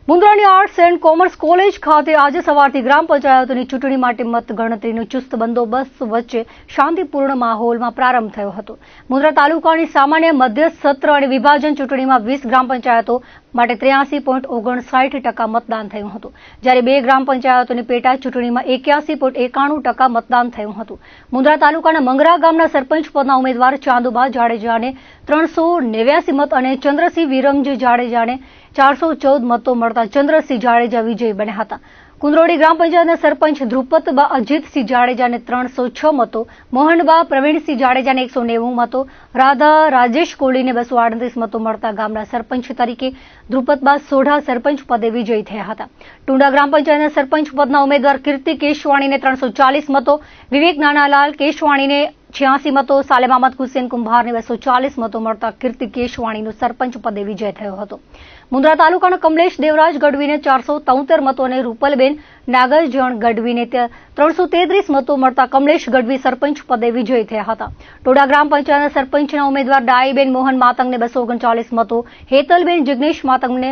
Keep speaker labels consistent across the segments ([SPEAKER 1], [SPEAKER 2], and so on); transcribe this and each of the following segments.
[SPEAKER 1] મુન્દ્રાની arts and commerce college ખાતે આજે સવારથી ગ્રામ પંચાયતોની ચૂંટણી માટે મતગણતરીનો ચુસ્ત બંદોબસ્ત વચ્ચે શાંતિપૂર્ણ માહોલમાં પ્રારંભ થયો હતો. મુન્દ્રા તાલુકાની સામાન્ય મધ્યસ્થ સત્ર અને વિભાજન ચૂંટણીમાં 20 ગ્રામ પંચાયતો માટે 83.59% મતદાન થયું હતું, જ્યારે 2 ગ્રામ પંચાયતોની પેટા ચૂંટણીમાં 81.91% મતદાન થયું હતું. મુન્દ્રા તાલુકાના મંગરા ગામના સરપંચ પદના ઉમેદવાર ચાંદુબા જાડેજાને 389 મત અને ચંદ્રસિંહ વિરમજી જાડેજાને 414 મતો મળતા ચંદ્રસિંહ જાડેજા વિજયી બન્યા હતા. કુંદરોડી ગ્રામ પંચાયતના સરપંચ ધ્રુપતબા અજીતસિંહ જાડેજાને 306 મતો, મોહનબા પ્રવીણસિંહ જાડેજાને 190 મતો, રાધા રાજેશ કોહલીને 238 મતો મળતા ગામના સરપંચ તરીકે ધ્રુપતબા સોઢા સરપંચ પદે વિજયી થયા હતા. ટુંડા ગ્રામ પંચાયતના સરપંચ પદના ઉમેદવાર કીર્તિ કેશવાણીને 340 મતો, વિવેક નાનાલાલ કેશવાણીને 86 મતો, સાલેમ અહમદ હુસેન કુંભારને 240 મતો મળતા કીર્તિ કેશવાણીનો સરપંચ પદે વિજય થયો હતો. મુન્દ્રા તાલુકાના કમલેશ દેવરાજ ગઢવીને 473 મતો અને રૂપલબેન નાગરજણ ગઢવીને 333 મતો મળતા કમલેશ ગઢવી સરપંચ પદે વિજયી થયા હતા. ટોડા ગ્રામ પંચાયતના સરપંચના ઉમેદવાર ડાઈબેન મોહન માતંગને 239 મતો, હેતલબેન જિગ્નેશ માતંગને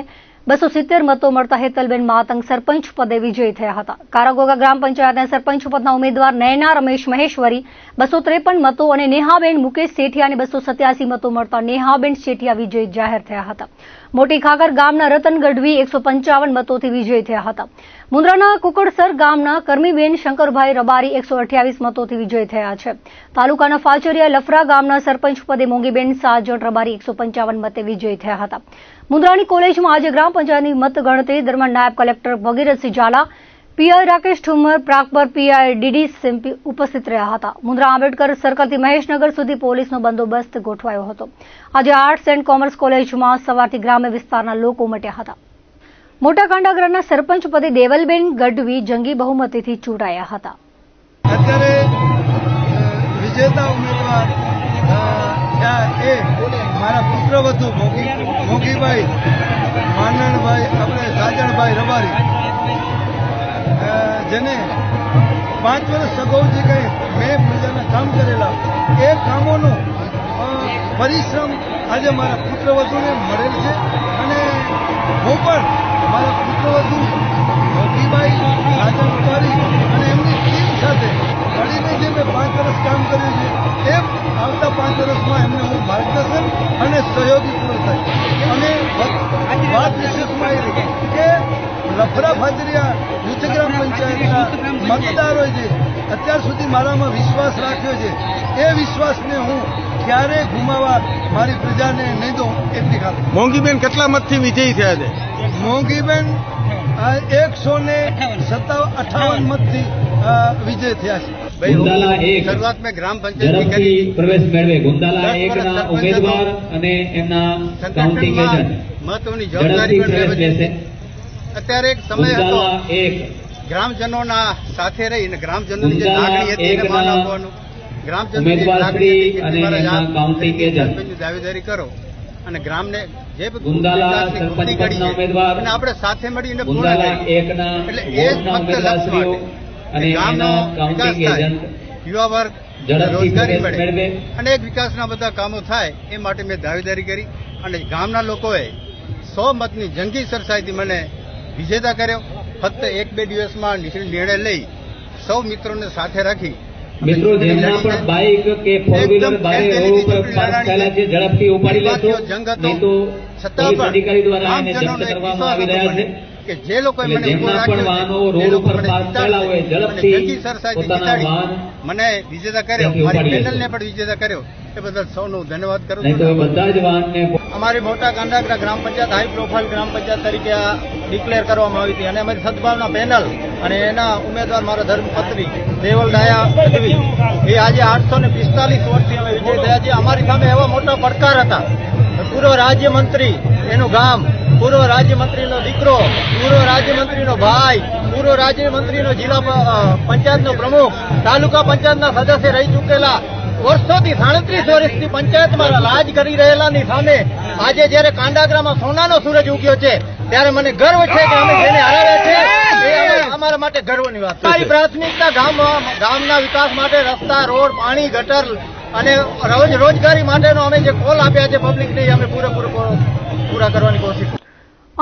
[SPEAKER 1] 270 મતો મળતા હેતલબેન માતંગ સરપંચ પદે વિજયી થયા હતા. કારાગોગા ગ્રામ પંચાયતના સરપંચ પદના ઉમેદવાર નયના રમેશ મહેશ્વરી 253 મતો અને નેહાબેન મુકેશ શેઠિયાને 287 મતો મળતા નેહાબેન શેઠિયા વિજયી જાહેર થયા હતા. મોટી ખાગર ગામના રતન ગઢવી 155 મતોથી વિજયી થયા હતા. મુન્દ્રાના કુકડસર ગામના કરમીબેન શંકરભાઈ રબારી 128 મતોથી વિજયી થયા છે. તાલુકાના ફાચરિયા લફરા ગામના સરપંચ પદે મોંઘીબેન સાજણ રબારી 155 મતે વિજયી થયા હતા. મુન્દ્રાની કોલેજમાં આજે ગ્રામ પંચાયતની મતગણતરી દરમિયાન નાયબ collector Bhagirathsinh Jhala, PI Rakesh Thumar, Pragpar PI DD Simpi ઉપસ્થિત રહ્યા હતા. મુન્દ્રા આંબેડકર સર્કલથી મહેશનગર સુધી પોલીસનો બંદોબસ્ત ગોઠવાયો હતો. આજે આર્ટ્સ એન્ડ કોમર્સ કોલેજમાં સવારથી ગ્રામ્ય વિસ્તારના લોકો ઉમટ્યા હતા. મોટા કાંડાગરના સરપંચ પદે દેવલબેન ગઢવી જંગી બહુમતીથી ચૂંટાયા હતા.
[SPEAKER 2] અત્યારે વિજેતા ઉમેદવાર મારા પુત્રવધુ મોગીભાઈ માનણભાઈ આપણે સાજણભાઈ રબારી, જેને 5 વર્ષ અગાઉ જે કંઈ મેં પ્રજાના કામ કરેલા એ કામોનો પરિશ્રમ આજે મારા પુત્રવધુને મળેલ છે. અને હું પણ મારા પુત્રવધુ મોગીભાઈ સાજણ રબારી અને એમની ટીમ સાથે મળીને જે મેં 5 વર્ષ કામ કર્યું છે એમ આવતા 5 વર્ષમાં એમને હું માર્ગદર્શન અને સહયોગી પૂરો થાય. અને વાત વિશેષમાં એ રહી કે લફરા ફાજરિયા જૂથ ગ્રામ પંચાયતના મતદારોએ જે અત્યાર સુધી મારામાં વિશ્વાસ રાખ્યો છે એ વિશ્વાસને હું ક્યારે ગુમાવવા મારી પ્રજાને નહીં દઉં એટલી ખાતરી.
[SPEAKER 3] મોંઘીબેન કેટલા મતથી વિજયી થયા છે?
[SPEAKER 2] મોંઘીબેન 158 મતથી વિજય થયા છે.
[SPEAKER 4] ગુંદાલા એક
[SPEAKER 3] શરૂઆત મેં ગ્રામ
[SPEAKER 4] ઝડપથી પ્રવેશ મેળવે. ગુંદાલા એકના ઉમેદવાર અને એમના કાઉન્ટિંગ એજન્ટ
[SPEAKER 3] મહત્વની જવાબદારી
[SPEAKER 4] પ્રવેશ લેશે.
[SPEAKER 3] અત્યારે એક સમય હતો
[SPEAKER 4] ગુંદાલા એક
[SPEAKER 3] ગ્રામજનોના સાથે રહીને ગ્રામજનોની જે લાગણી હતી એને માન આપવાનું,
[SPEAKER 4] ઉમેદવાર શ્રી અને એમના કાઉન્ટિંગ એજન્ટ
[SPEAKER 3] દાવેદારી કરો અને ગ્રામને જે
[SPEAKER 4] ગુંદાલા સરપંચ પદના ઉમેદવાર
[SPEAKER 3] અને આપણે સાથે મળીને
[SPEAKER 4] ગુંદાલા એકના વોર્ડના ઉમેદવારશ્રીઓ અને એના કાઉન્ટિંગ એજન્ટ
[SPEAKER 3] યુવા વર્ગ
[SPEAKER 4] ઝડપથી
[SPEAKER 3] રોજગારી
[SPEAKER 4] પ્રવેશ
[SPEAKER 3] મળે
[SPEAKER 4] મેળવે.
[SPEAKER 3] અનેક વિકાસના બધા કામો થાય એ માટે મેં દાવેદારી કરી અને ગામના લોકોએ 100 મતની જંગી સરસાઈથી મને વિજેતા કર્યો. ફક્ત 1-2 દિવસમાં નિર્ણય લઈ સૌ મિત્રોને સાથે રાખી
[SPEAKER 4] મિત્રો જેમના પણ બાઇક કે 4-વ્હીલર બારે રોડ ઉપર પાસ થયેલા છે ઝડપથી ઉપાડી લેશો, નહીં તો પોલીસ અધિકારી દ્વારા એને જપ્ત કરવામાં આવી રહ્યા છે.
[SPEAKER 3] કે જે લોકોએ મને
[SPEAKER 4] જેમના પણ વાહનો રોડ ઉપર પાસ થયેલા હોય ઝડપથી પોતાના વાહન
[SPEAKER 3] મને વિજેતા કર્યો, મારી પેનલને પણ વિજેતા કર્યો, એ બદલ સૌનો ધન્યવાદ કરું
[SPEAKER 4] નહીં તો
[SPEAKER 3] છું.
[SPEAKER 4] બધા જ વાહનને
[SPEAKER 2] અમારી મોટા કાંડાગરા ગ્રામ પંચાયત હાઈ પ્રોફાઇલ ગ્રામ પંચાયત તરીકે ડિક્લેર કરવામાં આવી હતી અને અમારી સદભાવના પેનલ અને એના ઉમેદવાર મારા ધર્મપત્ની દેવલ ડાયા ગઢવી એ આજે 845 વોટથી અમે વિજય થયા છીએ. અમારી સામે એવા મોટા પડકાર હતા. પૂર્વ રાજ્યમંત્રી, એનું ગામ, પૂર્વ રાજ્યમંત્રીનો દીકરો, પૂર્વ રાજ્યમંત્રીનો ભાઈ, પૂર્વ રાજ્યમંત્રીનો જિલ્લા પંચાયતનો પ્રમુખ, તાલુકા પંચાયતના સદસ્ય રહી ચૂકેલા, વર્ષોથી 37 વર્ષથી પંચાયતમાં રાજ કરી રહેલાની સામે આજે જયારે કાંડાગરામાં સોનાનો સૂરજ ઉગ્યો છે ત્યારે મને ગર્વ છે કે અમે જેને હરાવ્યા છે એ અમારા માટે ગર્વની વાત છે. પ્રાથમિકતા ગામના વિકાસ માટે રસ્તા, રોડ, પાણી, ગટર અને રોજગારી માટેનો અમે જે કોલ આપ્યા છે પબ્લિકને અમે પૂરા કરવાની કોશિશ.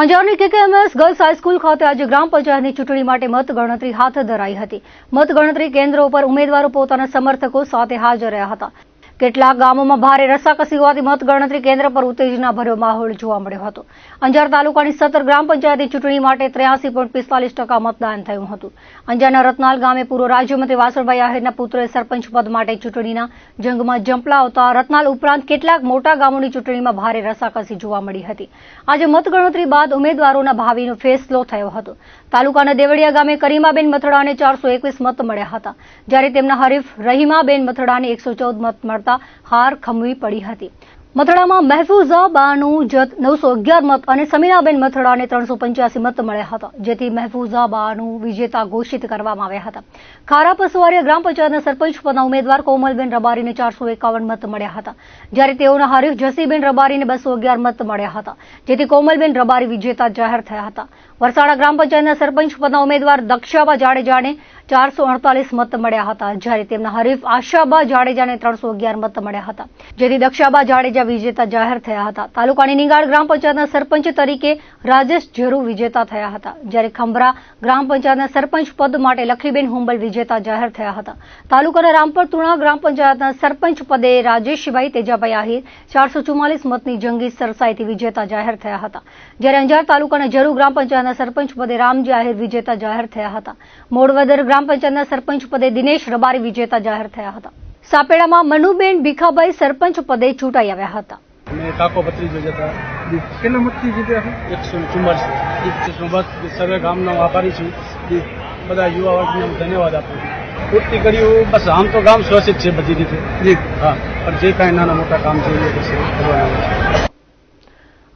[SPEAKER 1] અંજારની કેકેએમએસ ગર્લ્સ હાઈસ્કૂલ ખાતે આજે ગ્રામ પંચાયતની ચૂંટણી માટે મતગણતરી હાથ ધરાઈ હતી. મતગણતરી કેન્દ્રો પર ઉમેદવારો પોતાના સમર્થકો સાથે હાજર રહ્યા હતા. કેટલાક ગામોમાં ભારે રસાકસી હોવાથી મતગણતરી કેન્દ્ર પર ઉત્તેજનાભર્યો માહોલ જોવા મળ્યો હતો. અંજાર તાલુકાની 17 ગ્રામ પંચાયતની ચૂંટણી માટે 83.45% મતદાન થયું હતું. અંજારના રત્નાલ ગામે પૂર્વ રાજ્યમંત્રી વાસણભાઈ આહિરના પુત્રએ સરપંચ પદ માટે ચૂંટણીના જંગમાં ઝંપલાવતા રત્નાલ ઉપરાંત કેટલાક મોટા ગામોની ચૂંટણીમાં ભારે રસાકસી જોવા મળી હતી. આજે મતગણતરી બાદ ઉમેદવારોના ભાવિનો ફેસલો થયો હતો. તાલુકાના દેવળિયા ગામે કરીમાબેન મથડાને 421 મત મળ્યા હતા, જ્યારે તેમના હરીફ રહીમાબેન મથડાને 114 મત મળતા હાર ખમવી પડી હતી. મથડામાં મહેફૂઝા બાનુ જત 911 મત અને સમીનાબેન મથડાને 385 મત મળ્યા હતા, જેથી મહેફૂઝા બાનુ વિજેતા ઘોષિત કરવામાં આવ્યા હતા. ખારા પસવાડિયા ગ્રામ પંચાયતના સરપંચ પદના ઉમેદવાર કોમલબેન રબારીને 451 મત મળ્યા હતા, જ્યારે તેઓના હરીફ જસીબેન રબારીને 211 મત મળ્યા હતા, જેથી કોમલબેન રબારી વિજેતા જાહેર થયા હતા. વરસાડા ગ્રામ પંચાયતના સરપંચ પદના ઉમેદવાર દક્ષાબા જાડેજાને 448 મત મળ્યા હતા, જ્યારે તેમના હરીફ આશાબા જાડેજાને 311 મત મળ્યા હતા, જેથી દક્ષાબા જાડેજા વિજેતા જાહેર થયા હતા. તાલુકાની નિંગાળ ગ્રામ પંચાયતના સરપંચ તરીકે રાજેશ ઝરુ વિજેતા થયા હતા, જ્યારે ખંભરા ગ્રામ પંચાયતના સરપંચ પદ માટે લખીબેન હુંબલ વિજેતા જાહેર થયા હતા. તાલુકાના રામપર તુણા ગ્રામ પંચાયતના સરપંચ પદે રાજેશભાઈ તેજાભાઈ આહિર 444 મતની જંગી સરસાઈથી વિજેતા જાહેર થયા હતા, જ્યારે અંજાર તાલુકાના ઝરુ ગ્રામ પંચાયતના સરપંચ પદે રામજી આહિર વિજેતા જાહેર થયા હતા. મોડવદર ગ્રામ પંચાયતના સરપંચ પદે દિનેશ રબારી વિજેતા જાહેર થયા હતા. સાપેડામાં મનુબેન ભીખાભાઈ સરપંચ પદે ચૂંટાઈ આવ્યા હતા.
[SPEAKER 5] કાકો ભત્રીજો જતા કેટલા મતથી જીત્યા છે? 144. બસ સર્વે ગામનો આભારી છું. બધા યુવા વર્ગને ધન્યવાદ આપું છું. પૂર્તિ કર્યું બસ. આમ તો ગામ શોષિત છે બધી રીતે, હા, પણ જે કાંઈ નાના મોટા કામ છે એ કરવાના છે.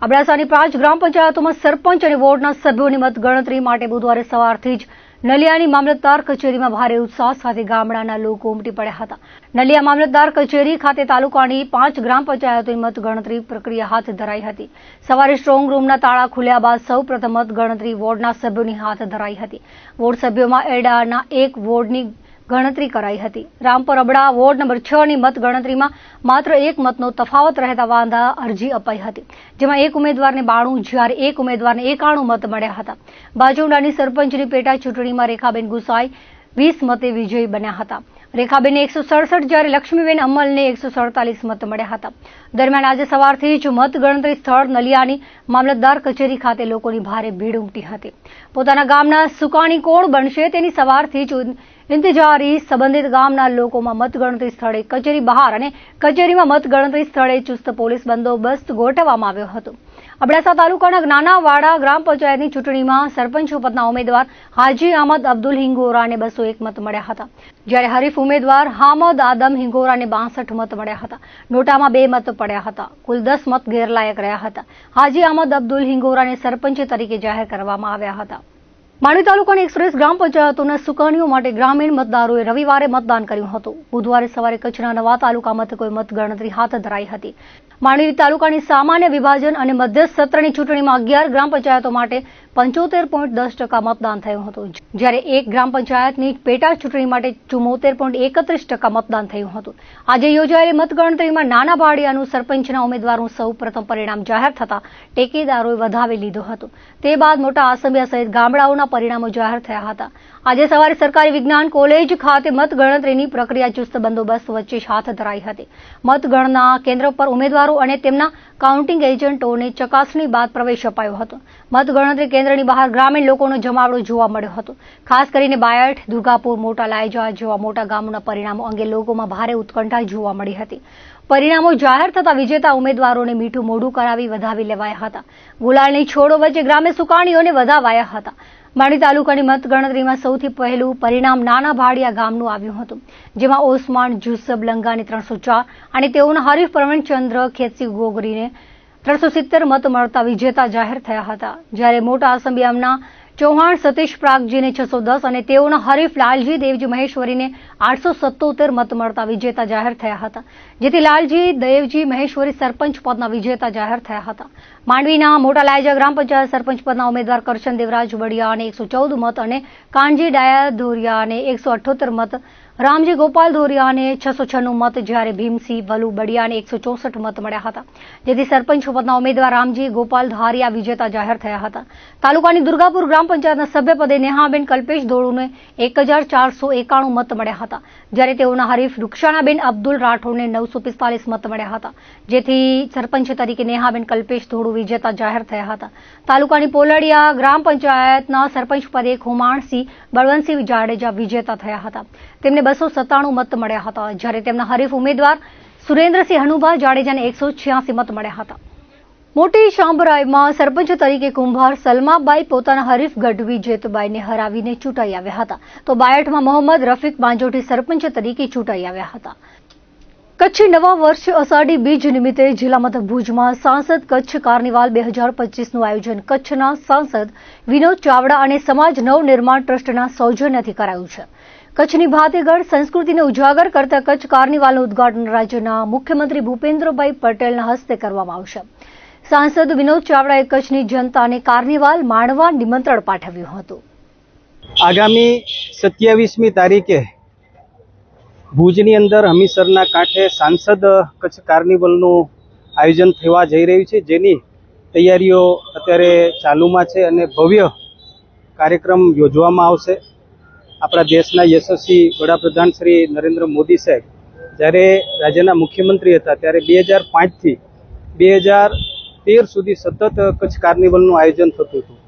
[SPEAKER 1] અબડાસાની 5 ગ્રામ પંચાયતોમાં સરપંચ અને વોર્ડના સભ્યોની મતગણતરી માટે બુધવારે સવારથી જ નલિયાની મામલતદાર કચેરીમાં ભારે ઉત્સાહ સાથે ગામડાના લોકો ઉમટી પડ્યા હતા. નલિયા મામલતદાર કચેરી ખાતે તાલુકાની 5 ગ્રામ પંચાયતોની મતગણતરી પ્રક્રિયા હાથ ધરાઈ હતી. સવારે સ્ટ્રોંગ રૂમના તાળા ખુલ્યા બાદ સૌપ્રથમ મતગણતરી વોર્ડના સભ્યોની હાથ ધરાઈ હતી. વોર્ડ સભ્યોમાં એડાના 1 વોર્ડની ગણતરી કરાઈ હતી. રામપર અબડા વોર્ડ નંબર 6 ની મતગણતરીમાં માત્ર 1 મતનો તફાવત રહેતા વાંધા અરજી અપાઈ હતી, જેમાં એક ઉમેદવારને 92 જ્યારે એક ઉમેદવારને 91 મત મળ્યા હતા. બાજુડાની સરપંચની પેટા ચૂંટણીમાં રેખાબેન ગુસાઈ 20 મતે વિજયી બન્યા હતા. રેખાબેનને 167 જ્યારે લક્ષ્મીબેન અમલને 147 મત મળ્યા હતા. દરમિયાન આજે સવારથી જ મતગણતરી સ્થળ નલિયાની મામલતદાર કચેરી ખાતે લોકોની ભારે ભીડ ઉમટી હતી. પોતાના ગામના સુકાની કોણ બનશે તેની સવારથી જ ઇંતજારી સંબંધિત ગામના લોકોમાં મતગણતરી સ્થળે, કચેરી બહાર અને કચેરીમાં મતગણતરી સ્થળે ચુસ્ત પોલીસ બંદોબસ્ત ગોઠવવામાં આવ્યો હતો. અબડાસા તાલુકાના નાનાવાડા ગ્રામ પંચાયતની ચૂંટણીમાં સરપંચ પદના ઉમેદવાર હાજી અહમદ અબ્દુલ હિંગોરાને 201 મત મળ્યા હતા, જ્યારે હરીફ ઉમેદવાર હામદ આદમ હિંગોરાને 62 મત મળ્યા હતા. નોટામાં 2 મત પડ્યા હતા. કુલ 10 મત ગેરલાયક રહ્યા હતા. હાજી અહમદ અબ્દુલ હિંગોરાને સરપંચ તરીકે જાહેર કરવામાં આવ્યા હતા. માંડવી તાલુકાની 130 ગ્રામ પંચાયતોના સુકાનીઓ માટે ગ્રામીણ મતદારોએ રવિવારે મતદાન કર્યું હતું. બુધવારે સવારે કચ્છના નવા તાલુકા મથકોએ મતગણતરી હાથ ધરાઈ હતી. માંડવી તાલુકાની સામાન્ય વિભાજન અને મધ્યસ્થ સત્રની ચૂંટણીમાં 11 ગ્રામ પંચાયતો માટે 75.10% મતદાન થયું હતું, જ્યારે 1 ગ્રામ પંચાયતની પેટા ચૂંટણી માટે 74.31% મતદાન થયું હતું. આજે યોજાયેલી મતગણતરીમાં નાના ભાડિયાનું સરપંચના ઉમેદવારનું સૌ પ્રથમ પરિણામ જાહેર થતા ટેકેદારોએ વધાવી લીધું હતું. તે બાદ મોટા આસંબિયા સહિત ગામડાઓના પરિણામો જાહેર થયા હતા. આજે સવારે સરકારી વિજ્ઞાન કોલેજ ખાતે મતગણતરીની પ્રક્રિયા ચુસ્ત બંદોબસ્ત વચ્ચે હાથ ધરાઈ હતી. મતગણના કેન્દ્ર પર ઉમેદવારો અને તેમના કાઉન્ટિંગ એજન્ટોને ચકાસણી બાદ પ્રવેશ અપાયો હતો. મતગણતરી કેન્દ્રની બહાર ગ્રામીણ લોકોનો જમાવડો જોવા મળ્યો હતો. ખાસ કરીને બાયઠ, દુર્ગાપુર, મોટા લાયજા જેવા મોટા ગામોના પરિણામો અંગે લોકોમાં ભારે ઉત્કંઠા જોવા મળી હતી. પરિણામો જાહેર થતા વિજેતા ઉમેદવારોને મીઠું મોઢું કરાવી વધાવી લેવાયા હતા. ગુલાલની છોડો વચ્ચે ગ્રામ્ય સુકાણીઓને વધાવાયા હતા. માંડવી તાલુકાની મતગણતરીમાં સૌથી પહેલું પરિણામ નાના ભાડિયા ગામનું આવ્યું હતું, જેમાં ઓસમાન જુસબ લંગાને 304 અને તેઓના હરીફ પ્રવીણચંદ્ર ખેતસી ગોગરીને 370 મત મળતા વિજેતા જાહેર થયા હતા. જ્યારે મોટા આસંબિયામના ચૌહાણ સતીશ પ્રાગજીને 610 અને તેઓના હરીફ લાલજી દેવજી મહેશ્વરીને 877 મત મળતા વિજેતા જાહેર થયા હતા, જેથી લાલજી દેવજી મહેશ્વરી સરપંચ પદના વિજેતા જાહેર થયા હતા. માંડવીના મોટા લાયજા ગ્રામ પંચાયત સરપંચ પદના ઉમેદવાર કરશન દેવરાજ વડિયાને 114 મત અને કાનજી ડાયા ધોરિયાને 178 મત રામજી ગોપાલ ધોરિયાને 696 મત, જ્યારે ભીમસિંહ ભલુ બડિયાને 164 મત મળ્યા હતા, જેથી સરપંચ પદના ઉમેદવાર રામજી ગોપાલ ધારિયા વિજેતા જાહેર થયા હતા. તાલુકાની દુર્ગાપુર ગ્રામ પંચાયતના સભ્યપદે નેહાબેન કલ્પેશ ધોળુને 1491 મત મળ્યા હતા, જ્યારે તેઓના હરીફ રૂક્ષાણાબેન અબ્દુલ રાઠોડને 945 મત મળ્યા હતા, જેથી સરપંચ તરીકે નેહાબેન કલ્પેશ ધોળુ વિજેતા જાહેર થયા હતા. તાલુકાની પોલડિયા ગ્રામ પંચાયતના સરપંચ પદે ખુમાણસિંહ બળવંતસિંહ જાડેજા વિજેતા થયા હતા. તેમને 297 મત મળ્યા હતા, જ્યારે તેમના હરીફ ઉમેદવાર સુરેન્દ્રસિંહ હનુભા જાડેજાને 186 મત મળ્યા હતા. મોટી શાંભરાઈમાં સરપંચ તરીકે કુંભાર સલમાબાઈ પોતાના હરીફ ગઢવી જેતબાઈને હરાવીને ચૂંટાઈ આવ્યા હતા, તો બાયઠમાં મોહમ્મદ રફીક બાંજોટી સરપંચ તરીકે ચૂંટાઈ આવ્યા હતા. કચ્છી નવા વર્ષ અષાઢી બીજ નિમિત્તે જિલ્લા મથક ભુજમાં સાંસદ કચ્છ કાર્નિવાલ 2025નું આયોજન કચ્છના સાંસદ વિનોદ ચાવડા અને સમાજ નવનિર્માણ ટ્રસ્ટના સૌજન્યથી કરાયું છે. કચ્છની ભાતીગઢ સંસ્કૃતિને ઉજાગર કરતા કચ્છ કાર્નિવાલનું ઉદ્ઘાટન રાજ્યના મુખ્યમંત્રી ભૂપેન્દ્રભાઈ પટેલના હસ્તે કરવામાં આવશે. સાંસદ વિનોદ ચાવડાએ કચ્છની જનતાને કાર્નિવાલ માણવા નિમંત્રણ પાઠવ્યું હતું.
[SPEAKER 6] આગામી 27મી તારીખે ભુજની અંદર હમીસરના કાંઠે સાંસદ કચ્છ કાર્નિવલનું આયોજન થવા જઈ રહ્યું છે, જેની તૈયારીઓ અત્યારે ચાલુમાં છે અને ભવ્ય કાર્યક્રમ યોજવામાં આવશે. આપણા દેશના યશસ્વી વડાપ્રધાન શ્રી નરેન્દ્ર મોદી સાહેબ જ્યારે રાજ્યના મુખ્યમંત્રી હતા ત્યારે 2005થી 2013 સુધી સતત કચ્છ કાર્નિવલનું આયોજન થતું હતું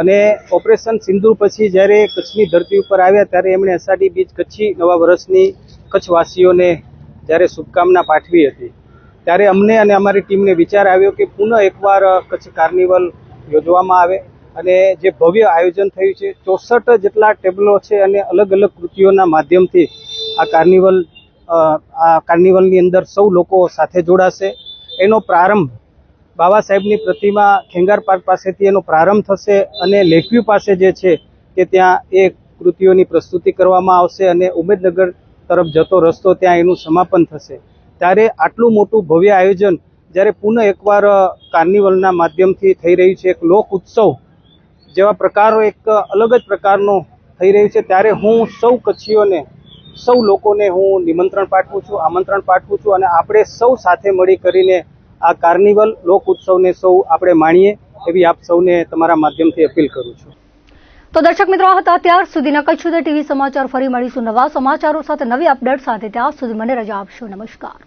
[SPEAKER 6] અને ઓપરેશન સિંદૂર પછી જ્યારે કચ્છની ધરતી ઉપર આવ્યા ત્યારે એમણે અષાઢી બીજ કચ્છી નવા વર્ષની કચ્છવાસીઓને જ્યારે શુભકામના પાઠવી હતી, ત્યારે અમને અને અમારી ટીમને વિચાર આવ્યો કે પુનઃ એકવાર કચ્છ કાર્નિવલ યોજવામાં આવે અને જે ભવ્ય આયોજન થયું છે 64 જેટલા ટેબલો છે અને અલગ અલગ કૃતિઓના માધ્યમથી આ કાર્નિવલની અંદર સૌ લોકો સાથે જોડાશે. એનો પ્રારંભ બાબા સાહેબની પ્રતિમા ખેંગાર પાર્ક પાસેથી એનો પ્રારંભ થશે અને લેકવ્યુ પાસે જે છે કે ત્યાં એ કૃતિઓની પ્રસ્તુતિ કરવામાં આવશે અને ઉમેદનગર તરફ જતો રસ્તો ત્યાં એનું સમાપન થશે. ત્યારે આટલું મોટું ભવ્ય આયોજન જ્યારે પુનઃ એકવાર કાર્નિવલના માધ્યમથી થઈ રહ્યું છે, એક લોક ઉત્સવ જેવા પ્રકારો એક અલગ જ પ્રકારનો થઈ રહ્યું છે, ત્યારે હું સૌ કચ્છીઓને સૌ લોકોને હું નિમંત્રણ પાઠવું છું, આમંત્રણ પાઠવું છું અને આપણે સૌ સાથે મળી કરીને આ કાર્નિવલ લોક ઉત્સવને સૌ આપણે માણીએ એવી આપ સૌને તમારા માધ્યમથી અપીલ કરું છું.
[SPEAKER 1] તો દર્શક મિત્રો, આ હતા ત્યાર સુધીના કચ્છ સુધા ટીવી સમાચાર. ફરી મળીશું નવા સમાચારો સાથે, નવી અપડેટ સાથે. ત્યાં સુધી મને રજા આપશો. નમસ્કાર.